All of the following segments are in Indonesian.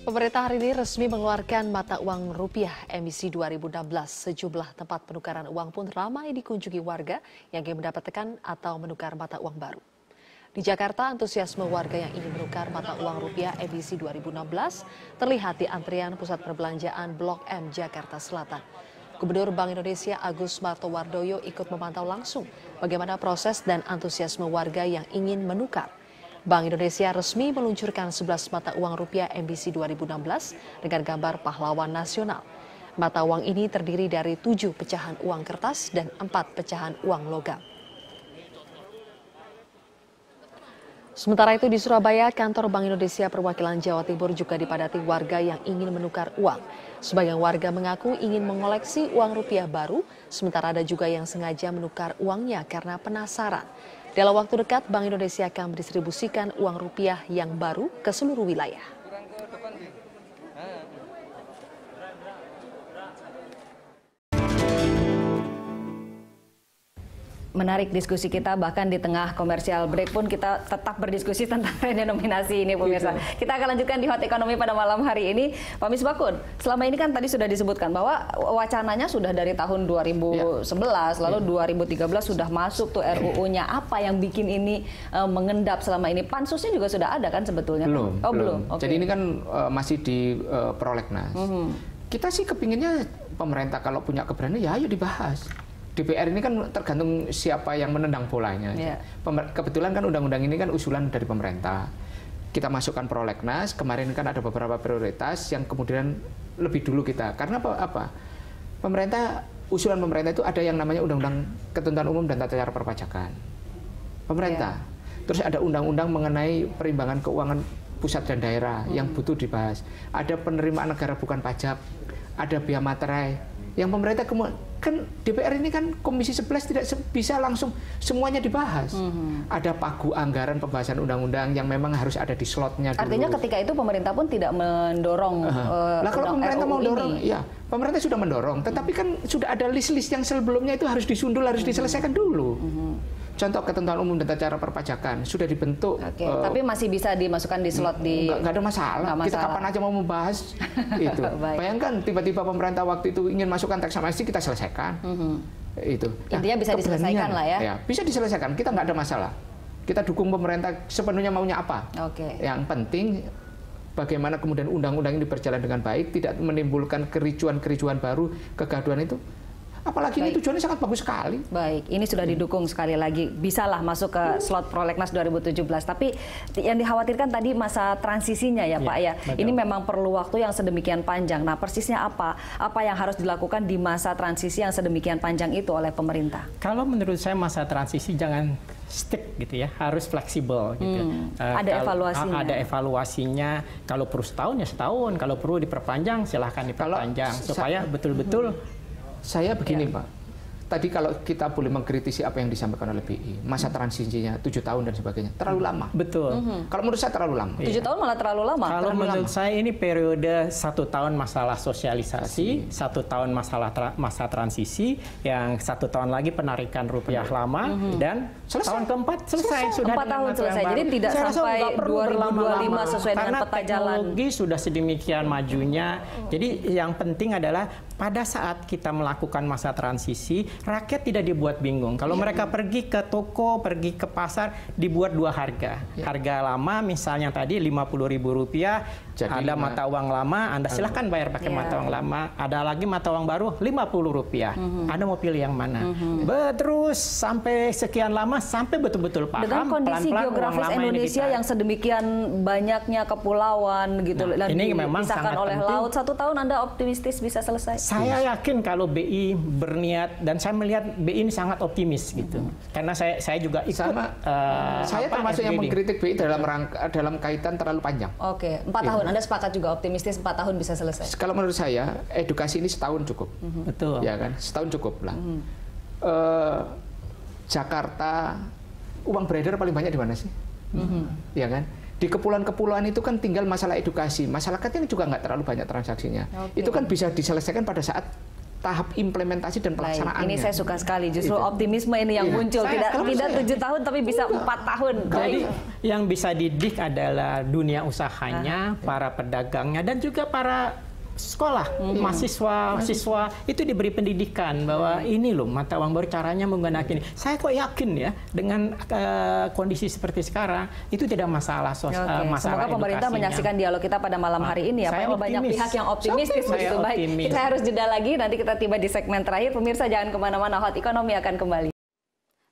Pemerintah hari ini resmi mengeluarkan mata uang rupiah emisi 2016. Sejumlah tempat penukaran uang pun ramai dikunjungi warga yang ingin mendapatkan atau menukar mata uang baru. Di Jakarta, antusiasme warga yang ingin menukar mata uang rupiah emisi 2016 terlihat di antrian pusat perbelanjaan Blok M, Jakarta Selatan. Gubernur Bank Indonesia Agus Martowardoyo ikut memantau langsung bagaimana proses dan antusiasme warga yang ingin menukar. Bank Indonesia resmi meluncurkan 11 mata uang rupiah emisi 2016 dengan gambar pahlawan nasional. Mata uang ini terdiri dari 7 pecahan uang kertas dan 4 pecahan uang logam. Sementara itu di Surabaya, kantor Bank Indonesia perwakilan Jawa Timur juga dipadati warga yang ingin menukar uang. Sebagian warga mengaku ingin mengoleksi uang rupiah baru, sementara ada juga yang sengaja menukar uangnya karena penasaran. Dalam waktu dekat, Bank Indonesia akan mendistribusikan uang rupiah yang baru ke seluruh wilayah. Menarik diskusi kita, bahkan di tengah komersial break pun kita tetap berdiskusi tentang redenominasi ini, pemirsa. Kita akan lanjutkan di Hot Economy pada malam hari ini. Pak Misbakun, selama ini kan tadi sudah disebutkan bahwa wacananya sudah dari tahun 2011, lalu 2013 sudah masuk tuh RUU-nya. Apa yang bikin ini mengendap selama ini? Pansusnya juga sudah ada kan sebetulnya? Belum. Oh, belum. Okay. Jadi ini kan masih di prolegnas. Kita sih kepinginnya pemerintah kalau punya keberanian, ya ayo dibahas. DPR ini kan tergantung siapa yang menendang bolanya. Kebetulan kan undang-undang ini kan usulan dari pemerintah. Kita masukkan prolegnas, kemarin kan ada beberapa prioritas yang kemudian lebih dulu kita. Karena apa? Usulan pemerintah itu ada yang namanya Undang-Undang Ketentuan Umum dan Tata Cara Perpajakan. Pemerintah. Terus ada undang-undang mengenai perimbangan keuangan pusat dan daerah yang butuh dibahas. Ada penerimaan negara bukan pajak, ada biaya materai. Yang pemerintah kan DPR ini kan Komisi 11 tidak bisa langsung semuanya dibahas. Ada pagu anggaran pembahasan undang-undang yang memang harus ada di slotnya dulu. Artinya ketika itu pemerintah pun tidak mendorong Lah kalau pemerintah RUU mau dorong, ini. ya pemerintah sudah mendorong. Tetapi kan sudah ada list-list yang sebelumnya itu harus disundul, harus diselesaikan dulu. Contoh ketentuan umum dan tata cara perpajakan sudah dibentuk. Tapi masih bisa dimasukkan di slot di. Nggak ada masalah. Kita kapan aja mau membahas itu. Bayangkan tiba-tiba pemerintah waktu itu ingin masukkan teks amnesti, kita selesaikan. Itu. Intinya bisa diselesaikan lah ya. Ya. Bisa diselesaikan. Kita nggak ada masalah. Kita dukung pemerintah sepenuhnya maunya apa. Yang penting bagaimana kemudian undang-undang ini berjalan dengan baik, tidak menimbulkan kericuan-kericuan baru, kegaduhan itu. Apalagi ini tujuannya sangat bagus sekali. Baik, ini sudah didukung sekali lagi. Bisalah masuk ke slot prolegnas 2017. Tapi yang dikhawatirkan tadi masa transisinya ya Pak ya. Betul. Ini memang perlu waktu yang sedemikian panjang. Nah persisnya apa? Apa yang harus dilakukan di masa transisi yang sedemikian panjang itu oleh pemerintah? Kalau menurut saya masa transisi jangan stick gitu ya, harus fleksibel gitu. Ada evaluasinya. Ada evaluasinya. Kalau perlu setahun ya setahun. Kalau perlu diperpanjang silahkan diperpanjang supaya betul-betul. Saya begini Pak, tadi kalau kita boleh mengkritisi apa yang disampaikan oleh BI, masa transisinya 7 tahun dan sebagainya, terlalu lama. Betul. Kalau menurut saya terlalu lama. 7 tahun malah terlalu lama. Kalau menurut saya ini periode 1 tahun masalah sosialisasi, 1 tahun masa transisi, yang 1 tahun lagi penarikan rupiah lama, dan tahun keempat selesai. Sudah 4 tahun selesai. Jadi tidak sampai 2025 sesuai dengan peta jalan. Teknologi sudah sedemikian majunya. Jadi yang penting adalah pada saat kita melakukan masa transisi, rakyat tidak dibuat bingung. Kalau mereka pergi ke toko, pergi ke pasar, dibuat 2 harga. Harga lama misalnya tadi Rp50.000, ada mata uang lama, Anda silahkan bayar pakai mata uang lama. Ada lagi mata uang baru Rp50. Anda mau pilih yang mana? Terus sampai sekian lama, sampai betul-betul paham. Dengan kondisi geografis Indonesia yang sedemikian banyaknya kepulauan gitu, dan ini memang dipisahkan oleh laut, 1 tahun Anda optimistis bisa selesai? Saya yakin kalau BI berniat, dan saya melihat BI ini sangat optimis gitu. Karena saya juga ikut. Saya termasuk yang mengkritik BI dalam kaitan terlalu panjang. 4 tahun. Anda sepakat juga optimistis 4 tahun bisa selesai? Kalau menurut saya, edukasi ini setahun cukup. Betul. Ya kan, setahun cukup lah. Jakarta, uang beredar paling banyak di mana sih? Ya kan? Di kepulauan-kepulauan itu kan tinggal masalah edukasi. Masyarakatnya juga nggak terlalu banyak transaksinya. Itu kan bisa diselesaikan pada saat tahap implementasi dan pelaksanaannya. Ini saya suka sekali, justru optimisme ini yang muncul. Tidak 7 tahun, tapi bisa 4 tahun. Yang bisa didik adalah dunia usahanya, para pedagangnya, dan juga para sekolah, mahasiswa itu diberi pendidikan bahwa ini loh mata uang baru caranya menggunakan ini. Saya kok yakin ya dengan kondisi seperti sekarang itu tidak masalah masalah. Semoga pemerintah menyaksikan dialog kita pada malam hari ini ya. Pak, banyak pihak yang optimistis begitu. Baik, kita harus jeda lagi. Nanti kita tiba di segmen terakhir. Pemirsa jangan kemana-mana. Hot Ekonomi akan kembali.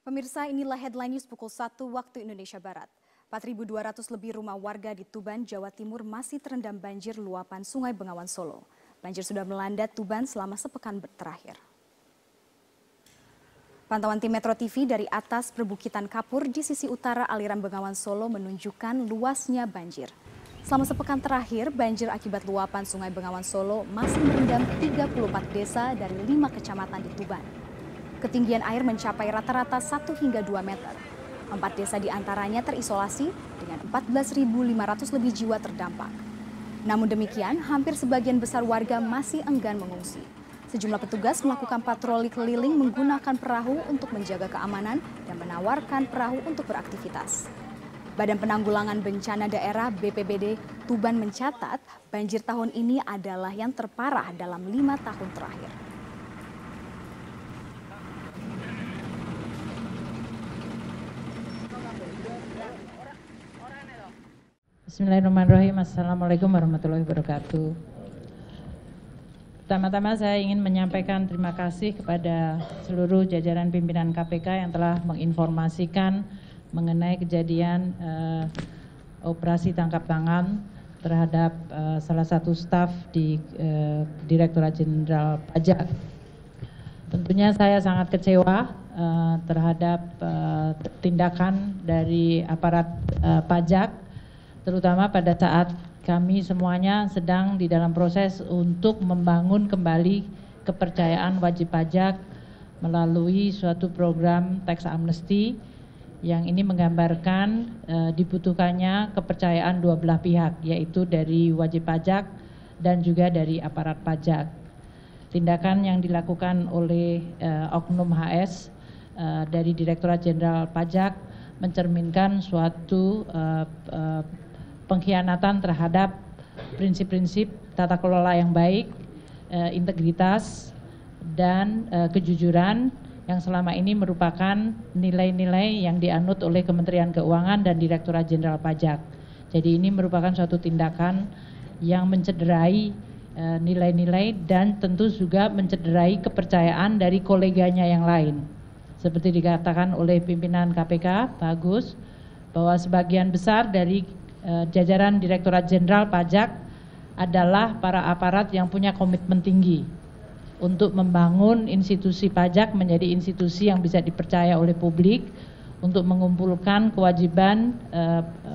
Pemirsa, inilah headline news pukul 1 waktu Indonesia Barat. 4.200 lebih rumah warga di Tuban, Jawa Timur masih terendam banjir luapan Sungai Bengawan Solo. Banjir sudah melanda Tuban selama sepekan terakhir. Pantauan tim Metro TV dari atas perbukitan Kapur di sisi utara aliran Bengawan Solo menunjukkan luasnya banjir. Selama sepekan terakhir, banjir akibat luapan Sungai Bengawan Solo masih merendam 34 desa dari 5 kecamatan di Tuban. Ketinggian air mencapai rata-rata 1 hingga 2 meter. 4 desa diantaranya terisolasi dengan 14.500 lebih jiwa terdampak. Namun demikian, hampir sebagian besar warga masih enggan mengungsi. Sejumlah petugas melakukan patroli keliling menggunakan perahu untuk menjaga keamanan dan menawarkan perahu untuk beraktivitas. Badan Penanggulangan Bencana Daerah BPBD Tuban mencatat banjir tahun ini adalah yang terparah dalam 5 tahun terakhir. Bismillahirrahmanirrahim. Assalamualaikum warahmatullahi wabarakatuh. Pertama-tama saya ingin menyampaikan terima kasih kepada seluruh jajaran pimpinan KPK yang telah menginformasikan mengenai kejadian operasi tangkap tangan terhadap salah satu staf di Direktorat Jenderal Pajak. Tentunya saya sangat kecewa terhadap tindakan dari aparat pajak, terutama pada saat kami semuanya sedang di dalam proses untuk membangun kembali kepercayaan wajib pajak melalui suatu program tax amnesty yang ini menggambarkan dibutuhkannya kepercayaan dua belah pihak, yaitu dari wajib pajak dan juga dari aparat pajak. Tindakan yang dilakukan oleh Oknum HS dari Direktorat Jenderal Pajak mencerminkan suatu pengkhianatan terhadap prinsip-prinsip tata kelola yang baik, integritas, dan kejujuran yang selama ini merupakan nilai-nilai yang dianut oleh Kementerian Keuangan dan Direktorat Jenderal Pajak. Jadi ini merupakan suatu tindakan yang mencederai nilai-nilai dan tentu juga mencederai kepercayaan dari koleganya yang lain. Seperti dikatakan oleh pimpinan KPK, Pak Agus, bahwa sebagian besar dari jajaran Direktorat Jenderal Pajak adalah para aparat yang punya komitmen tinggi untuk membangun institusi pajak menjadi institusi yang bisa dipercaya oleh publik untuk mengumpulkan kewajiban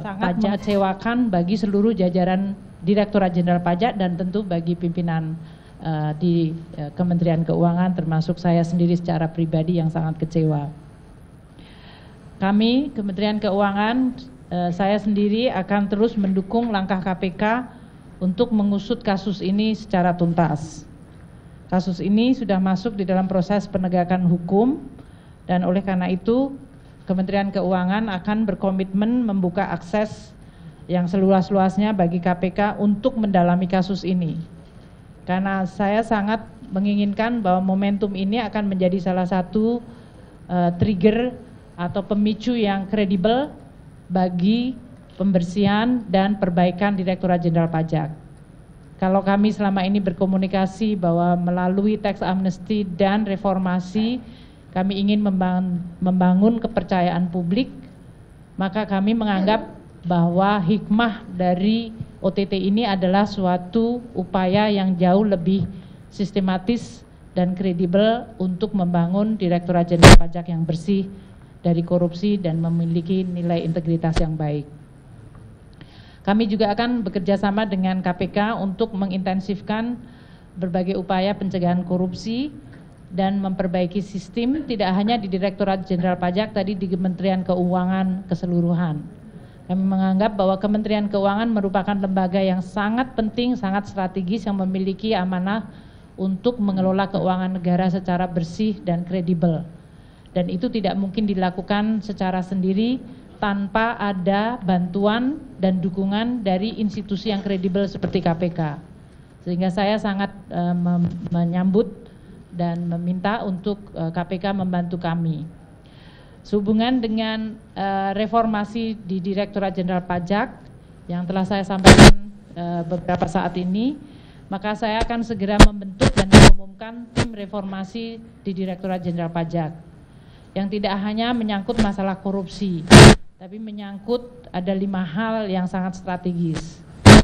sangat mengecewakan bagi seluruh jajaran Direktorat Jenderal Pajak dan tentu bagi pimpinan di Kementerian Keuangan, termasuk saya sendiri secara pribadi yang sangat kecewa. Kami Kementerian Keuangan, saya sendiri akan terus mendukung langkah KPK untuk mengusut kasus ini secara tuntas. Kasus ini sudah masuk di dalam proses penegakan hukum dan oleh karena itu Kementerian Keuangan akan berkomitmen membuka akses yang seluas-luasnya bagi KPK untuk mendalami kasus ini. Karena saya sangat menginginkan bahwa momentum ini akan menjadi salah satu trigger atau pemicu yang kredibel bagi pembersihan dan perbaikan Direktorat Jenderal Pajak. Kalau kami selama ini berkomunikasi bahwa melalui tax amnesty dan reformasi kami ingin membangun kepercayaan publik, maka kami menganggap bahwa hikmah dari OTT ini adalah suatu upaya yang jauh lebih sistematis dan kredibel untuk membangun Direktorat Jenderal Pajak yang bersih dari korupsi dan memiliki nilai integritas yang baik. Kami juga akan bekerja sama dengan KPK untuk mengintensifkan berbagai upaya pencegahan korupsi dan memperbaiki sistem tidak hanya di Direktorat Jenderal Pajak, tadi di Kementerian Keuangan keseluruhan. Kami menganggap bahwa Kementerian Keuangan merupakan lembaga yang sangat penting, sangat strategis yang memiliki amanah untuk mengelola keuangan negara secara bersih dan kredibel. Dan itu tidak mungkin dilakukan secara sendiri tanpa ada bantuan dan dukungan dari institusi yang kredibel seperti KPK. Sehingga saya sangat menyambut dan meminta untuk KPK membantu kami. Sehubungan dengan reformasi di Direktorat Jenderal Pajak yang telah saya sampaikan beberapa saat ini, maka saya akan segera membentuk dan mengumumkan tim reformasi di Direktorat Jenderal Pajak yang tidak hanya menyangkut masalah korupsi, tapi menyangkut ada 5 hal yang sangat strategis.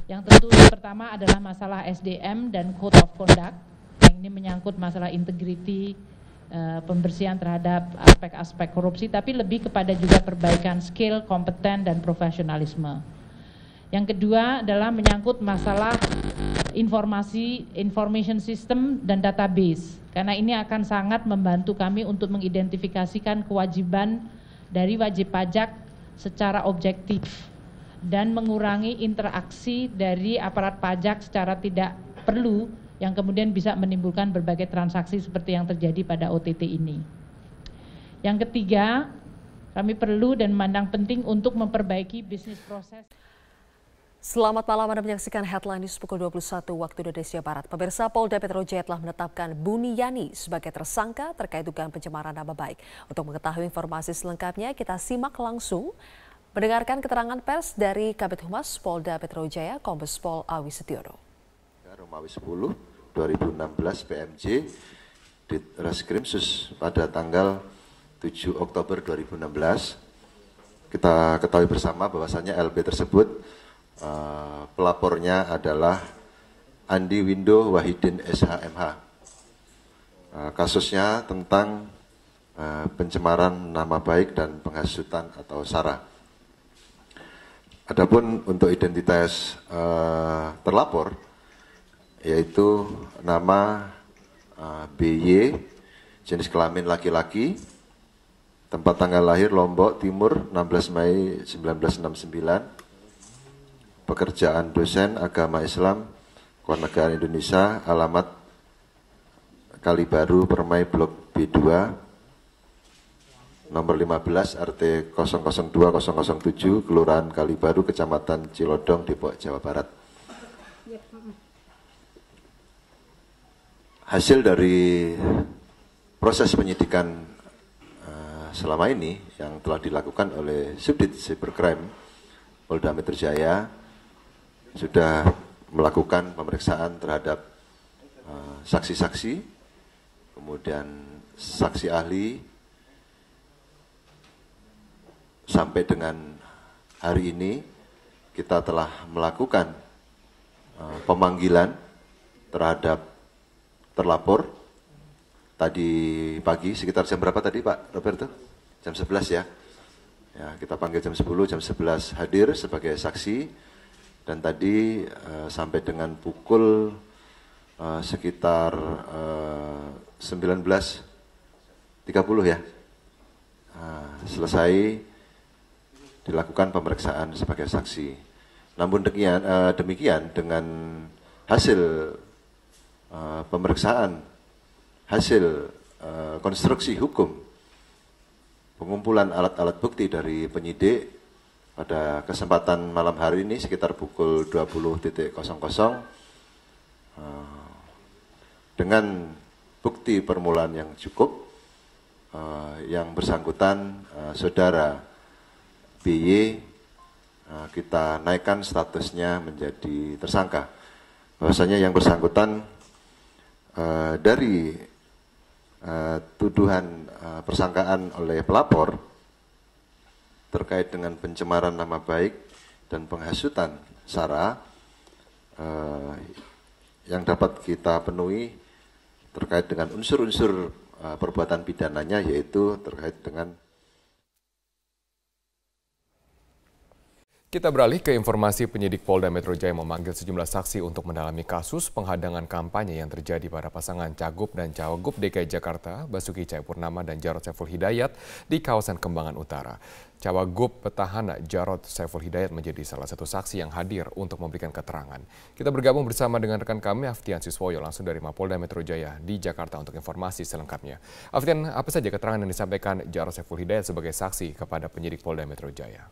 Yang tentu pertama adalah masalah SDM dan Code of Conduct, yang ini menyangkut masalah integriti, pembersihan terhadap aspek-aspek korupsi, tapi lebih kepada juga perbaikan skill, kompeten, dan profesionalisme. Yang kedua adalah menyangkut masalah information system dan database, karena ini akan sangat membantu kami untuk mengidentifikasikan kewajiban dari wajib pajak secara objektif dan mengurangi interaksi dari aparat pajak secara tidak perlu yang kemudian bisa menimbulkan berbagai transaksi seperti yang terjadi pada OTT ini. Yang ketiga, kami perlu dan memandang penting untuk memperbaiki bisnis proses. Selamat malam, Anda menyaksikan Headline News pukul 21 waktu Indonesia Barat. Pemirsa, Polda Metro Jaya telah menetapkan Buniyani sebagai tersangka terkait dugaan pencemaran nama baik. Untuk mengetahui informasi selengkapnya, kita simak langsung mendengarkan keterangan pers dari Kabid Humas Polda Metro Jaya, Kombes Pol Awi Setiono. Romawi 10 2016 PMJ di Reskrim Sus pada tanggal 7 Oktober 2016. Kita ketahui bersama bahwasannya LB tersebut pelapornya adalah Andi Windo Wahidin SHMH. Kasusnya tentang pencemaran nama baik dan penghasutan atau SARA. Adapun untuk identitas terlapor, yaitu nama BY, jenis kelamin laki-laki, tempat tanggal lahir Lombok Timur 16 Mei 1969, pekerjaan dosen agama Islam, Kewarganegaraan Indonesia, alamat Kalibaru, Permai, Blok B2, nomor 15, RT 002007, Kelurahan Kalibaru, Kecamatan Cilodong, Depok, Jawa Barat. Hasil dari proses penyidikan selama ini yang telah dilakukan oleh Subdit Cybercrime Polda Metro Jaya sudah melakukan pemeriksaan terhadap saksi-saksi, kemudian saksi ahli, sampai dengan hari ini kita telah melakukan pemanggilan terhadap terlapor. Tadi pagi sekitar jam berapa tadi Pak Roberto? Jam 11 ya. Ya, kita panggil jam 10, jam 11 hadir sebagai saksi, dan tadi sampai dengan pukul sekitar 19.30 ya, selesai dilakukan pemeriksaan sebagai saksi. Namun demikian dengan hasil pemeriksaan, hasil konstruksi hukum, pengumpulan alat-alat bukti dari penyidik pada kesempatan malam hari ini sekitar pukul 20.00 dengan bukti permulaan yang cukup, yang bersangkutan saudara BY kita naikkan statusnya menjadi tersangka. Bahwasanya yang bersangkutan dari tuduhan persangkaan oleh pelapor terkait dengan pencemaran nama baik dan penghasutan SARA yang dapat kita penuhi terkait dengan unsur-unsur perbuatan pidananya, yaitu terkait dengan Kita beralih ke informasi penyidik Polda Metro Jaya memanggil sejumlah saksi untuk mendalami kasus penghadangan kampanye yang terjadi pada pasangan Cagup dan Cawagup DKI Jakarta, Basuki Cahayapurnama dan Jarod Saiful Hidayat di kawasan Kembangan Utara. Cawagup petahana Jarod Saiful Hidayat menjadi salah satu saksi yang hadir untuk memberikan keterangan. Kita bergabung bersama dengan rekan kami Aftian Siswoyo langsung dari Mapolda Metro Jaya di Jakarta untuk informasi selengkapnya. Aftian, apa saja keterangan yang disampaikan Jarod Saiful Hidayat sebagai saksi kepada penyidik Polda Metro Jaya?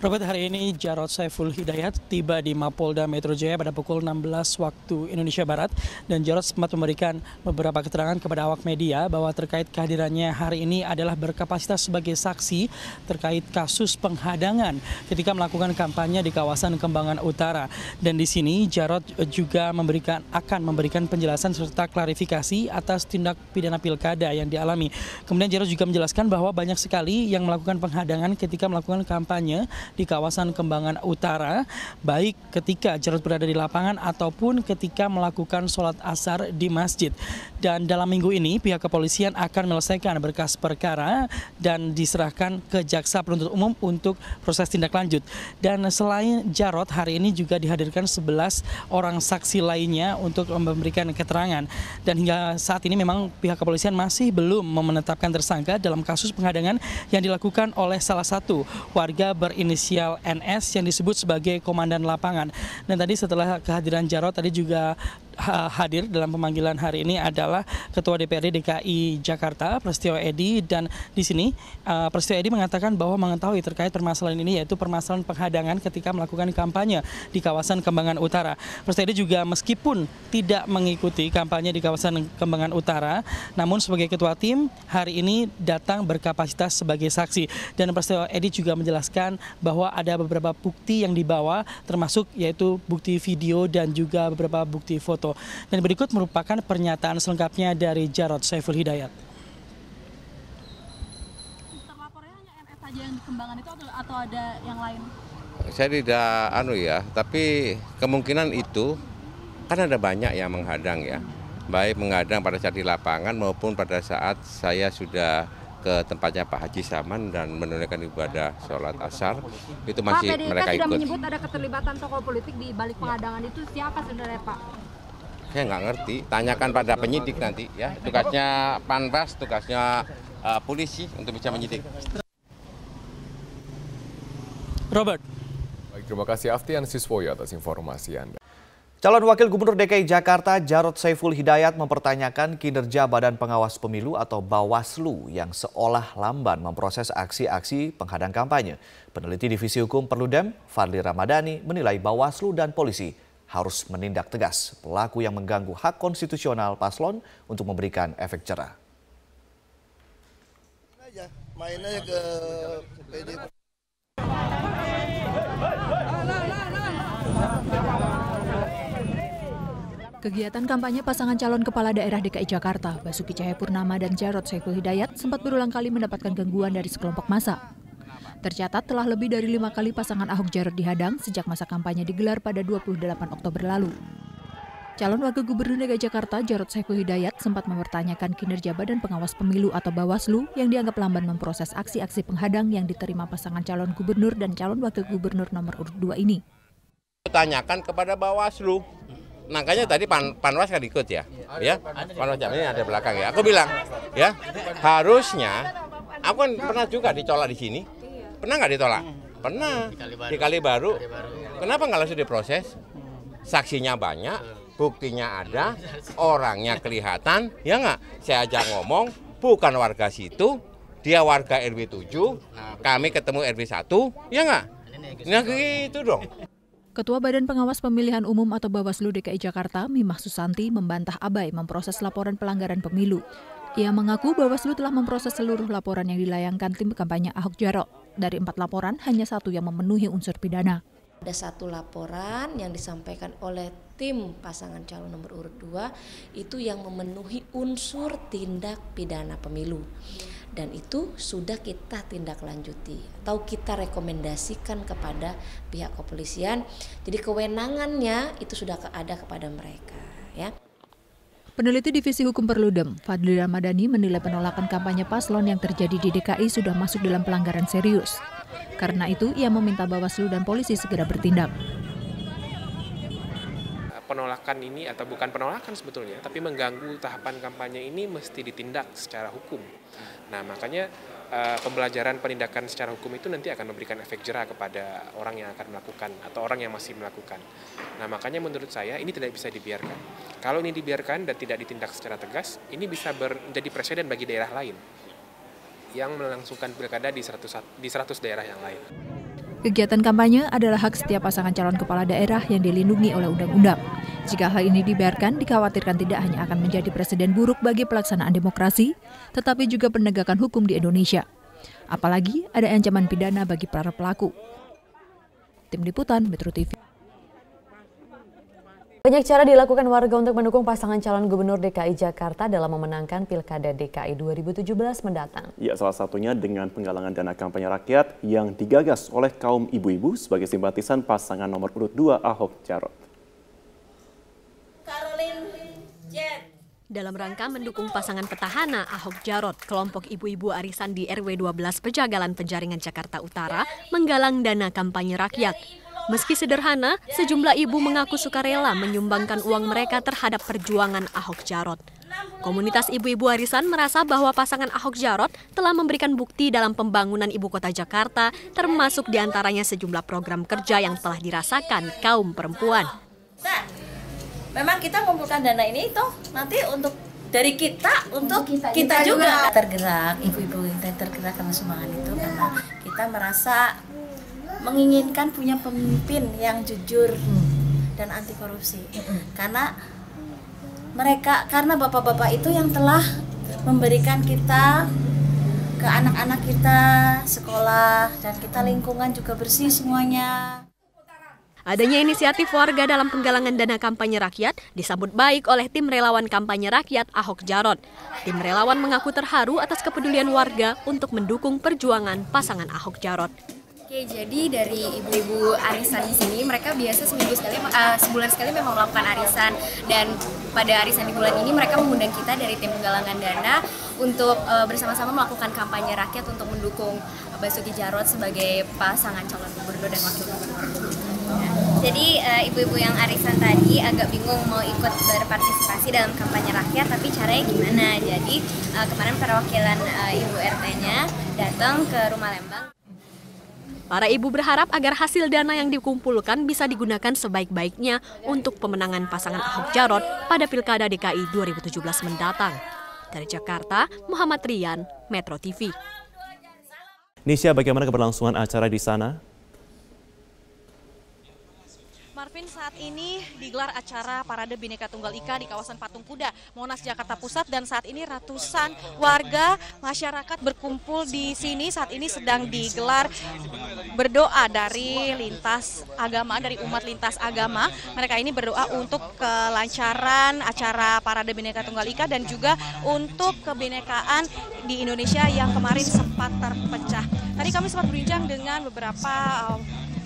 Robert, hari ini Jarod Saiful Hidayat tiba di Mapolda Metro Jaya pada pukul 16 waktu Indonesia Barat, dan Jarod sempat memberikan beberapa keterangan kepada awak media bahwa terkait kehadirannya hari ini adalah berkapasitas sebagai saksi terkait kasus penghadangan ketika melakukan kampanye di kawasan Kembangan Utara. Dan di sini Jarod juga akan memberikan penjelasan serta klarifikasi atas tindak pidana pilkada yang dialami. Kemudian Jarod juga menjelaskan bahwa banyak sekali yang melakukan penghadangan ketika melakukan kampanye di kawasan Kembangan Utara, baik ketika Jarod berada di lapangan ataupun ketika melakukan sholat asar di masjid. Dan dalam minggu ini pihak kepolisian akan menyelesaikan berkas perkara dan diserahkan ke jaksa penuntut umum untuk proses tindak lanjut. Dan selain Jarod, hari ini juga dihadirkan 11 orang saksi lainnya untuk memberikan keterangan. Dan hingga saat ini memang pihak kepolisian masih belum menetapkan tersangka dalam kasus penghadangan yang dilakukan oleh salah satu warga berinisial NS yang disebut sebagai komandan lapangan. Dan tadi setelah kehadiran Jarod, tadi juga hadir dalam pemanggilan hari ini adalah Ketua DPRD DKI Jakarta, Prasetyo Edy, dan di sini Prasetyo Edy mengatakan bahwa mengetahui terkait permasalahan ini, yaitu permasalahan penghadangan ketika melakukan kampanye di kawasan Kembangan Utara. Prasetyo Edy juga meskipun tidak mengikuti kampanye di kawasan Kembangan Utara, namun sebagai ketua tim hari ini datang berkapasitas sebagai saksi. Dan Prasetyo Edy juga menjelaskan bahwa ada beberapa bukti yang dibawa, termasuk yaitu bukti video dan juga beberapa bukti foto. Dan berikut merupakan pernyataan selengkapnya dari Jarod Saiful Hidayat. Terlapornya hanya NS saja yang di Kembangan itu atau ada yang lain? Saya tidak tapi kemungkinan itu kan ada banyak yang menghadang ya. Baik menghadang pada saat di lapangan maupun pada saat saya sudah ke tempatnya Pak Haji Saman dan menunaikan ibadah sholat asar, itu masih mereka ikut. Pak, PDIP sudah menyebut ada keterlibatan tokoh politik di balik penghadangan itu, siapa sebenarnya Pak? Saya nggak ngerti, tanyakan pada penyidik nanti ya. Tugasnya Panwas, tugasnya polisi untuk bisa menyidik. Robert. Baik, terima kasih Aftian Siswoyo atas informasi Anda. Calon Wakil Gubernur DKI Jakarta Jarod Saiful Hidayat mempertanyakan kinerja Badan Pengawas Pemilu atau Bawaslu yang seolah lamban memproses aksi-aksi penghadang kampanye. Peneliti Divisi Hukum Perludem, Fadli Ramadhani, menilai Bawaslu dan polisi harus menindak tegas pelaku yang mengganggu hak konstitusional paslon untuk memberikan efek jerah. Main aja ke PDIP. Kegiatan kampanye pasangan calon kepala daerah DKI Jakarta, Basuki Cahayapurnama dan Jarod Saiful Hidayat sempat berulang kali mendapatkan gangguan dari sekelompok massa. Tercatat telah lebih dari 5 kali pasangan Ahok Jarod dihadang sejak masa kampanye digelar pada 28 Oktober lalu. Calon Wakil Gubernur DKI Jakarta Jarod Saiful Hidayat sempat mempertanyakan kinerja Badan Pengawas Pemilu atau Bawaslu yang dianggap lamban memproses aksi-aksi penghadang yang diterima pasangan calon gubernur dan calon wakil gubernur nomor urut 2 ini. Tanyakan kepada Bawaslu. Makanya tadi Panwas kan ikut ya. Panwas jam ini ada belakang ya. Aku bilang ya, harusnya aku kan pernah juga ditolak di sini. Pernah nggak ditolak? Pernah. Di Kalibaru. Kenapa nggak langsung diproses? Saksinya banyak, buktinya ada, orangnya kelihatan, ya nggak? Saya aja ngomong, bukan warga situ, dia warga RW 7, kami ketemu RW 1, ya nggak? Nah gitu dong. Ketua Badan Pengawas Pemilihan Umum atau Bawaslu DKI Jakarta, Mimah Susanti, membantah abai memproses laporan pelanggaran pemilu. Ia mengaku Bawaslu telah memproses seluruh laporan yang dilayangkan tim kampanye Ahok Jarot. Dari 4 laporan, hanya 1 yang memenuhi unsur pidana. Ada 1 laporan yang disampaikan oleh tim pasangan calon nomor urut 2 itu yang memenuhi unsur tindak pidana pemilu. Dan itu sudah kita tindak lanjuti atau kita rekomendasikan kepada pihak kepolisian. Jadi kewenangannya itu sudah ada kepada mereka, ya. Peneliti Divisi Hukum Perludem, Fadli Ramadhani menilai penolakan kampanye paslon yang terjadi di DKI sudah masuk dalam pelanggaran serius. Karena itu, ia meminta Bawaslu dan polisi segera bertindak. Penolakan ini atau bukan penolakan sebetulnya, tapi mengganggu tahapan kampanye ini mesti ditindak secara hukum. Nah, makanya pembelajaran penindakan secara hukum itu nanti akan memberikan efek jera kepada orang yang akan melakukan atau orang yang masih melakukan. Nah, makanya menurut saya ini tidak bisa dibiarkan. Kalau ini dibiarkan dan tidak ditindak secara tegas, ini bisa menjadi presiden bagi daerah lain yang melangsungkan pilkada di 100 daerah yang lain. Kegiatan kampanye adalah hak setiap pasangan calon kepala daerah yang dilindungi oleh undang-undang. Jika hal ini dibiarkan, dikhawatirkan tidak hanya akan menjadi presiden buruk bagi pelaksanaan demokrasi, tetapi juga penegakan hukum di Indonesia. Apalagi ada ancaman pidana bagi para pelaku. Tim Liputan Metro TV. Banyak cara dilakukan warga untuk mendukung pasangan calon gubernur DKI Jakarta dalam memenangkan Pilkada DKI 2017 mendatang. Ya, salah satunya dengan penggalangan dana kampanye rakyat yang digagas oleh kaum ibu-ibu sebagai simpatisan pasangan nomor urut 2 Ahok Jarot. Dalam rangka mendukung pasangan petahana Ahok Jarot, kelompok ibu-ibu arisan di RW 12 Pejagalan Penjaringan Jakarta Utara menggalang dana kampanye rakyat. Meski sederhana, sejumlah ibu mengaku sukarela menyumbangkan uang mereka terhadap perjuangan Ahok Jarot. Komunitas ibu-ibu arisan merasa bahwa pasangan Ahok Jarot telah memberikan bukti dalam pembangunan ibu kota Jakarta, termasuk diantaranya sejumlah program kerja yang telah dirasakan kaum perempuan. Nah, memang kita mengumpulkan dana ini itu nanti untuk dari kita untuk kita juga tergerak, ibu-ibu kita tergerak karena sumbangan itu karena kita merasa menginginkan punya pemimpin yang jujur dan anti korupsi. Karena bapak-bapak itu yang telah memberikan kita ke anak-anak kita sekolah dan kita lingkungan juga bersih semuanya. Adanya inisiatif warga dalam penggalangan dana kampanye rakyat disambut baik oleh tim relawan kampanye rakyat Ahok Jarot. Tim relawan mengaku terharu atas kepedulian warga untuk mendukung perjuangan pasangan Ahok Jarot. Oke, jadi dari ibu-ibu arisan di sini mereka biasa sebulan sekali memang melakukan arisan, dan pada arisan di bulan ini mereka mengundang kita dari tim penggalangan dana untuk bersama-sama melakukan kampanye rakyat untuk mendukung Basuki Jarot sebagai pasangan calon gubernur dan wakil gubernur. Jadi ibu-ibu yang arisan tadi agak bingung mau ikut berpartisipasi dalam kampanye rakyat, tapi caranya gimana? Jadi kemarin perwakilan ibu RT-nya datang ke Rumah Lembang. Para ibu berharap agar hasil dana yang dikumpulkan bisa digunakan sebaik-baiknya untuk pemenangan pasangan Ahok Jarot pada Pilkada DKI 2017 mendatang. Dari Jakarta, Muhammad Rian, Metro TV. Nisha, bagaimana keberlangsungan acara di sana? Marvin, saat ini digelar acara Parade Bhinneka Tunggal Ika di kawasan Patung Kuda, Monas, Jakarta Pusat, dan saat ini ratusan warga masyarakat berkumpul di sini. Saat ini sedang digelar berdoa dari lintas agama, dari umat lintas agama. Mereka ini berdoa untuk kelancaran acara Parade Bhinneka Tunggal Ika dan juga untuk kebinekaan di Indonesia yang kemarin sempat terpecah. Tadi kami sempat berbincang dengan beberapa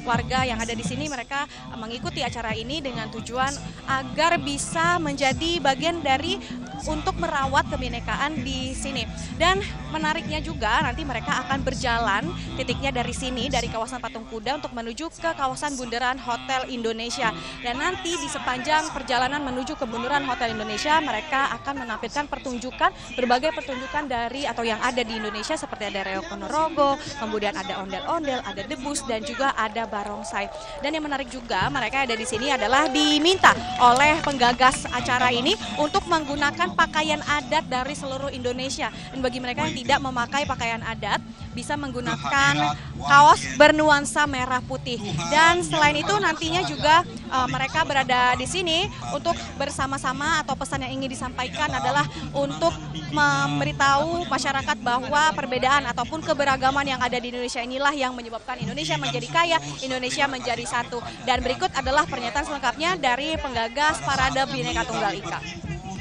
warga yang ada di sini. Mereka mengikuti acara ini dengan tujuan agar bisa menjadi bagian dari untuk merawat kebinekaan di sini. Dan menariknya juga nanti mereka akan berjalan titiknya dari sini, dari kawasan Patung Kuda untuk menuju ke kawasan Bundaran Hotel Indonesia. Dan nanti di sepanjang perjalanan menuju ke Bundaran Hotel Indonesia mereka akan menampilkan pertunjukan, berbagai pertunjukan dari atau yang ada di Indonesia seperti ada Reok Ponorogo, kemudian ada ondel-ondel, ada debus, dan juga ada barongsai. Dan yang menarik juga mereka ada di sini adalah diminta oleh penggagas acara ini untuk menggunakan pakaian adat dari seluruh Indonesia. Dan bagi mereka yang tidak memakai pakaian adat bisa menggunakan kaos bernuansa merah putih. Dan selain itu nantinya juga mereka berada di sini untuk bersama-sama, atau pesan yang ingin disampaikan adalah untuk memberitahu masyarakat bahwa perbedaan ataupun keberagaman yang ada di Indonesia inilah yang menyebabkan Indonesia menjadi kaya, Indonesia menjadi satu. Dan berikut adalah pernyataan selengkapnya dari penggagas Parade Bhinneka Tunggal Ika.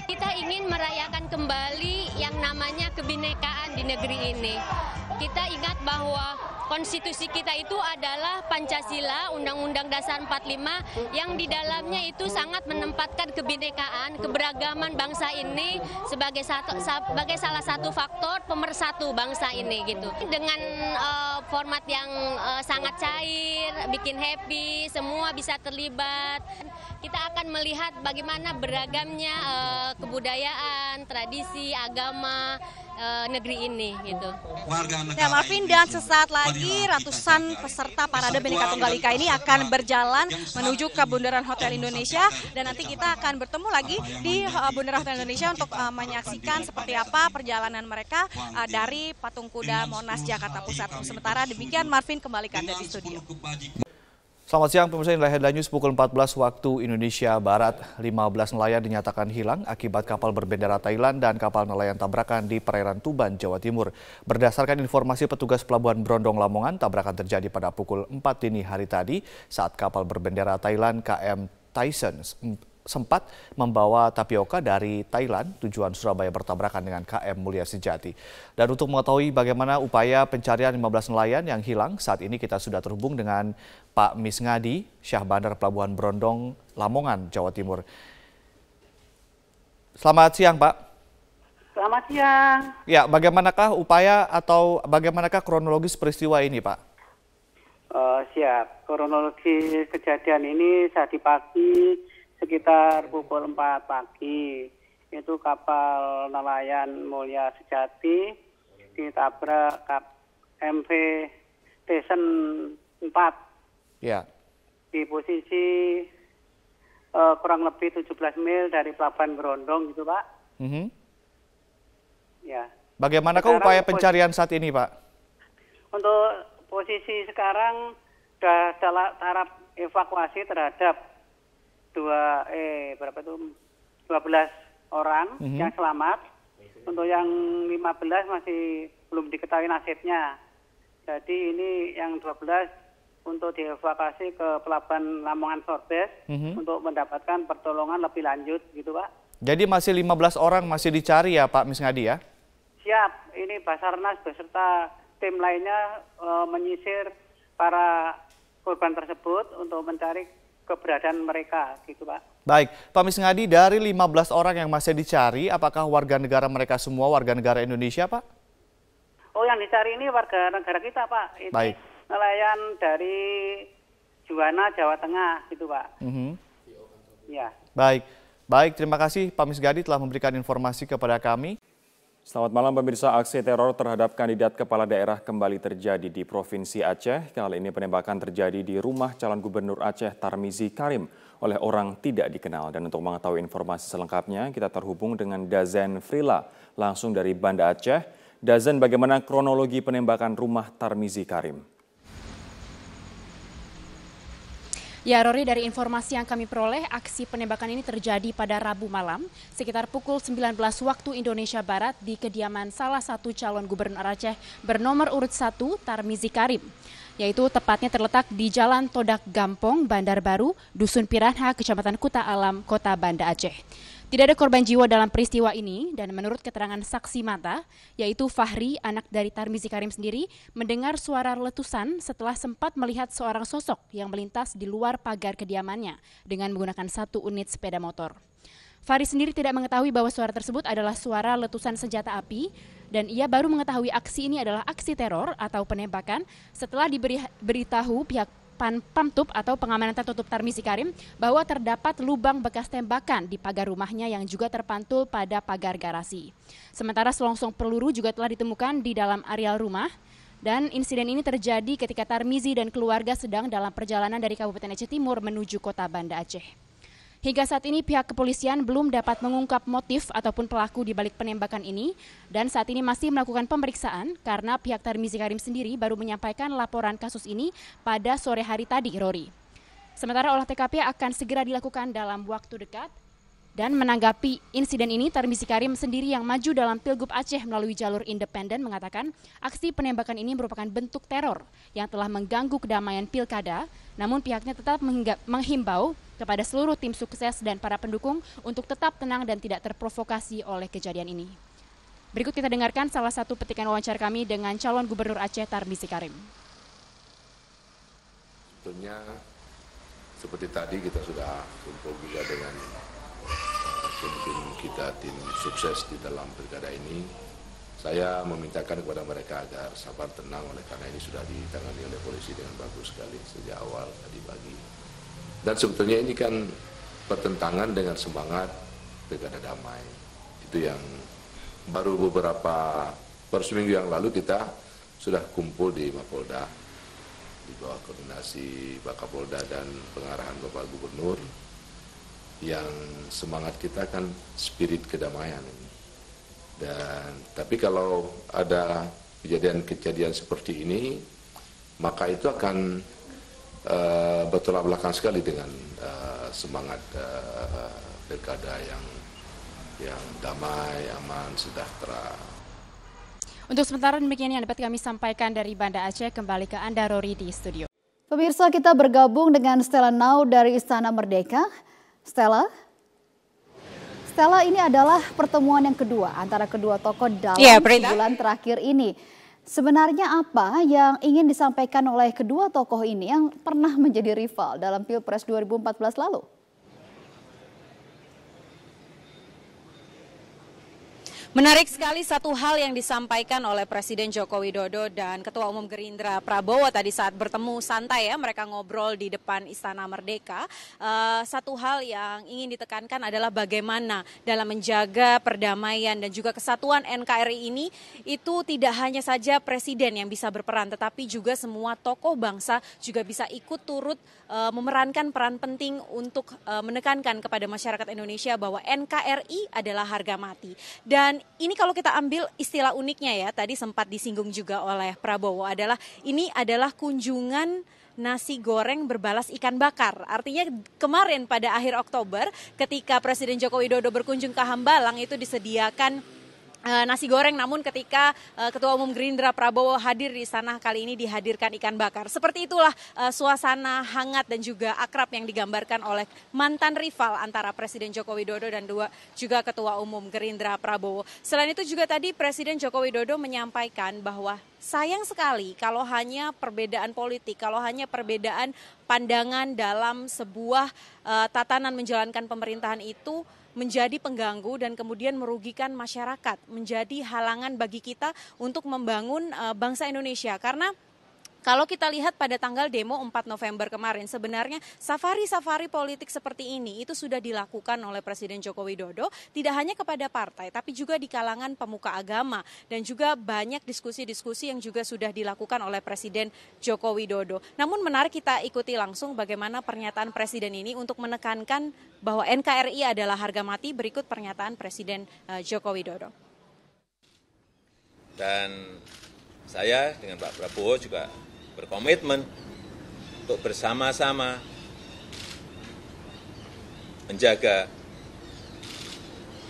Kita ingin merayakan kembali yang namanya kebinekaan di negeri ini. kita ingat bahwa konstitusi kita itu adalah Pancasila, Undang-Undang Dasar 45 yang di dalamnya itu sangat menempatkan kebinekaan, keberagaman bangsa ini sebagai salah satu faktor pemersatu bangsa ini gitu. Dengan format yang sangat cair, bikin happy, semua bisa terlibat. Kita akan melihat bagaimana beragamnya kebudayaan, tradisi, agama negeri ini gitu. Ya Marvin, dan sesaat lagi ratusan peserta Parade Bhinneka Tunggal Ika ini akan berjalan menuju ke Bundaran Hotel Indonesia, dan nanti kita akan bertemu lagi di Bundaran Hotel Indonesia untuk menyaksikan seperti apa perjalanan mereka dari Patung Kuda Monas Jakarta Pusat. Sementara demikian Marvin, kembali ke Anda di studio. Selamat siang pemirsa, inilah Headline News pukul 14 waktu Indonesia Barat. 15 nelayan dinyatakan hilang akibat kapal berbendera Thailand dan kapal nelayan tabrakan di perairan Tuban, Jawa Timur. Berdasarkan informasi petugas Pelabuhan Brondong Lamongan, tabrakan terjadi pada pukul 4 dini hari tadi saat kapal berbendera Thailand KM Tyson sempat membawa tapioka dari Thailand tujuan Surabaya bertabrakan dengan KM Mulia Sejati. Dan untuk mengetahui bagaimana upaya pencarian 15 nelayan yang hilang, saat ini kita sudah terhubung dengan Pak Misngadi, Syah Bandar Pelabuhan Brondong, Lamongan, Jawa Timur. Selamat siang, Pak. Selamat siang. Ya, bagaimanakah upaya atau bagaimanakah kronologis peristiwa ini, Pak? Siap. Kronologi kejadian ini tadi pagi sekitar pukul 4 pagi. Itu kapal nelayan Mulia Sejati ditabrak MV Tyson 4. Ya. Di posisi kurang lebih 17 mil dari Pelabuhan Brondong gitu, Pak. Ya. Bagaimanakah upaya pencarian saat ini, Pak? Untuk posisi sekarang sudah tahap evakuasi terhadap 12 orang yang selamat. Untuk yang 15 masih belum diketahui nasibnya. Jadi ini yang 12 untuk dievakuasi ke Pelabuhan Lamongan Sorbes untuk mendapatkan pertolongan lebih lanjut gitu, Pak. Jadi masih 15 orang masih dicari ya Pak Misngadi ya? Siap, ini Basarnas beserta tim lainnya menyisir para korban tersebut untuk mencari keberadaan mereka gitu, Pak. Baik, Pak Misngadi, dari 15 orang yang masih dicari, apakah warga negara mereka semua warga negara Indonesia, Pak? Oh, yang dicari ini warga negara kita, Pak. Ini baik. Nelayan dari Juwana, Jawa Tengah gitu, Pak. Ya. Baik, terima kasih Pak Misngadi telah memberikan informasi kepada kami. Selamat malam pemirsa, aksi teror terhadap kandidat kepala daerah kembali terjadi di Provinsi Aceh. Kali ini penembakan terjadi di rumah calon gubernur Aceh Tarmizi Karim oleh orang tidak dikenal. Dan untuk mengetahui informasi selengkapnya, kita terhubung dengan Dazen Frila langsung dari Banda Aceh. Dazen, bagaimana kronologi penembakan rumah Tarmizi Karim? Ya, Rory, dari informasi yang kami peroleh, aksi penembakan ini terjadi pada Rabu malam sekitar pukul 19 waktu Indonesia Barat di kediaman salah satu calon gubernur Aceh bernomor urut 1 Tarmizi Karim, yaitu tepatnya terletak di Jalan Todak Gampong, Bandar Baru, Dusun Piranha, Kecamatan Kuta Alam, Kota Banda Aceh. Tidak ada korban jiwa dalam peristiwa ini, dan menurut keterangan saksi mata, yaitu Fahri, anak dari Tarmizi Karim sendiri, mendengar suara letusan setelah sempat melihat seorang sosok yang melintas di luar pagar kediamannya dengan menggunakan 1 unit sepeda motor. Fahri sendiri tidak mengetahui bahwa suara tersebut adalah suara letusan senjata api, dan ia baru mengetahui aksi ini adalah aksi teror atau penembakan setelah diberitahu pihak Pamtub atau pengamanan tertutup Tarmizi Karim bahwa terdapat lubang bekas tembakan di pagar rumahnya yang juga terpantul pada pagar garasi. Sementara selongsong peluru juga telah ditemukan di dalam areal rumah, dan insiden ini terjadi ketika Tarmizi dan keluarga sedang dalam perjalanan dari Kabupaten Aceh Timur menuju Kota Banda Aceh. Hingga saat ini pihak kepolisian belum dapat mengungkap motif ataupun pelaku di balik penembakan ini, dan saat ini masih melakukan pemeriksaan karena pihak Tarmizi Karim sendiri baru menyampaikan laporan kasus ini pada sore hari tadi, Rory. Sementara olah TKP akan segera dilakukan dalam waktu dekat. Dan menanggapi insiden ini, Tarmizi Karim sendiri yang maju dalam Pilgub Aceh melalui jalur independen mengatakan aksi penembakan ini merupakan bentuk teror yang telah mengganggu kedamaian pilkada, namun pihaknya tetap menghimbau kepada seluruh tim sukses dan para pendukung untuk tetap tenang dan tidak terprovokasi oleh kejadian ini. Berikut kita dengarkan salah satu petikan wawancara kami dengan calon Gubernur Aceh Tarmizi Karim. Sebetulnya seperti tadi kita sudah kumpul juga dengan tim kita, tim sukses di dalam pilkada ini. Saya memintakan kepada mereka agar sabar, tenang, oleh karena ini sudah ditangani oleh polisi dengan bagus sekali sejak awal tadi pagi. Dan sebetulnya ini kan bertentangan dengan semangat pilkada damai. Itu yang baru baru seminggu yang lalu kita sudah kumpul di Mapolda di bawah koordinasi Pak Kapolda dan pengarahan Bapak Gubernur, yang semangat kita kan spirit kedamaian ini. Tapi kalau ada kejadian seperti ini, maka itu akan bertolak belakang sekali dengan semangat pilkada yang damai, aman, sejahtera. Untuk sementara demikian yang dapat kami sampaikan dari Banda Aceh. Kembali ke Anda, Rory, di studio. Pemirsa, kita bergabung dengan Stella Nau dari Istana Merdeka. Stella, ini adalah pertemuan yang kedua antara kedua tokoh dalam sebulan terakhir ini. Sebenarnya apa yang ingin disampaikan oleh kedua tokoh ini yang pernah menjadi rival dalam Pilpres 2014 lalu? Menarik sekali satu hal yang disampaikan oleh Presiden Joko Widodo dan Ketua Umum Gerindra Prabowo tadi saat bertemu santai ya, mereka ngobrol di depan Istana Merdeka. Satu hal yang ingin ditekankan adalah bagaimana dalam menjaga perdamaian dan juga kesatuan NKRI ini, itu tidak hanya saja Presiden yang bisa berperan, tetapi juga semua tokoh bangsa juga bisa ikut turut memerankan peran penting untuk menekankan kepada masyarakat Indonesia bahwa NKRI adalah harga mati. Dan ini kalau kita ambil istilah uniknya ya, tadi sempat disinggung juga oleh Prabowo, ini adalah kunjungan nasi goreng berbalas ikan bakar. Artinya kemarin pada akhir Oktober ketika Presiden Joko Widodo berkunjung ke Hambalang itu disediakan nasi goreng, namun ketika Ketua Umum Gerindra Prabowo hadir di sana, kali ini dihadirkan ikan bakar. Seperti itulah suasana hangat dan juga akrab yang digambarkan oleh mantan rival antara Presiden Joko Widodo dan juga Ketua Umum Gerindra Prabowo. Selain itu juga tadi Presiden Joko Widodo menyampaikan bahwa sayang sekali kalau hanya perbedaan politik, kalau hanya perbedaan pandangan dalam sebuah tatanan menjalankan pemerintahan itu menjadi pengganggu dan kemudian merugikan masyarakat, menjadi halangan bagi kita untuk membangun bangsa Indonesia. Karena kalau kita lihat pada tanggal demo 4 November kemarin, sebenarnya safari-safari politik seperti ini itu sudah dilakukan oleh Presiden Joko Widodo, tidak hanya kepada partai, tapi juga di kalangan pemuka agama. Dan juga banyak diskusi-diskusi yang juga sudah dilakukan oleh Presiden Joko Widodo. Namun menarik kita ikuti langsung bagaimana pernyataan Presiden ini untuk menekankan bahwa NKRI adalah harga mati. Berikut pernyataan Presiden Joko Widodo. Dan saya dengan Pak Prabowo juga berkomitmen untuk bersama-sama menjaga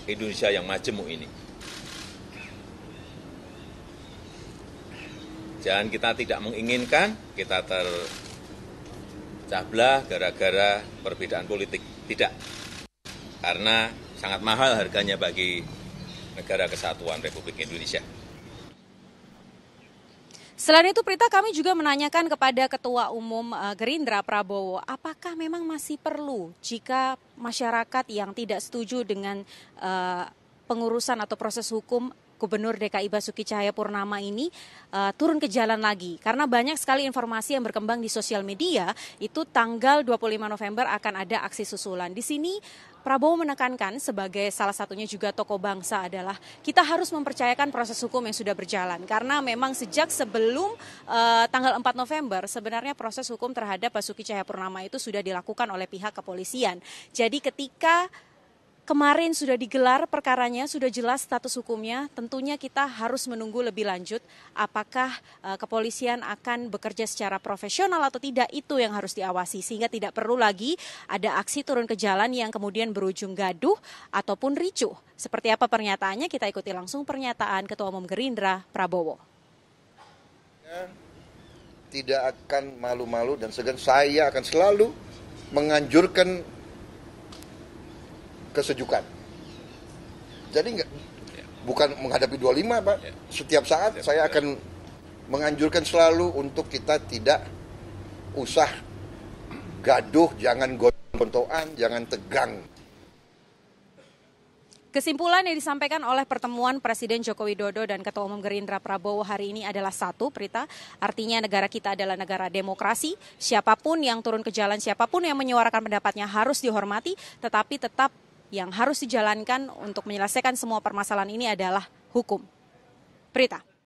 Indonesia yang majemuk ini. Jangan kita tidak menginginkan kita terpecah belah gara-gara perbedaan politik. Tidak. Karena sangat mahal harganya bagi negara kesatuan Republik Indonesia. Selain itu, Prita, kami juga menanyakan kepada Ketua Umum Gerindra Prabowo, apakah memang masih perlu jika masyarakat yang tidak setuju dengan pengurusan atau proses hukum Gubernur DKI Basuki Cahayapurnama ini turun ke jalan lagi. Karena banyak sekali informasi yang berkembang di sosial media, itu tanggal 25 November akan ada aksi susulan. Di sini Prabowo menekankan sebagai salah satunya juga tokoh bangsa adalah kita harus mempercayakan proses hukum yang sudah berjalan. Karena memang sejak sebelum tanggal 4 November sebenarnya proses hukum terhadap Basuki Cahayapurnama itu sudah dilakukan oleh pihak kepolisian. Jadi ketika kemarin sudah digelar perkaranya, sudah jelas status hukumnya, tentunya kita harus menunggu lebih lanjut apakah kepolisian akan bekerja secara profesional atau tidak, itu yang harus diawasi. Sehingga tidak perlu lagi ada aksi turun ke jalan yang kemudian berujung gaduh ataupun ricuh. Seperti apa pernyataannya, kita ikuti langsung pernyataan Ketua Umum Gerindra Prabowo. Tidak akan malu-malu dan segan, saya akan selalu menganjurkan kesejukan. Jadi bukan menghadapi 25, Pak. Setiap saat saya akan menganjurkan selalu untuk kita tidak usah gaduh, jangan gontoan, jangan tegang. Kesimpulan yang disampaikan oleh pertemuan Presiden Joko Widodo dan Ketua Umum Gerindra Prabowo hari ini adalah satu, Prita. Artinya negara kita adalah negara demokrasi. Siapapun yang turun ke jalan, siapapun yang menyuarakan pendapatnya harus dihormati. Tetapi tetap yang harus dijalankan untuk menyelesaikan semua permasalahan ini adalah hukum. Prita.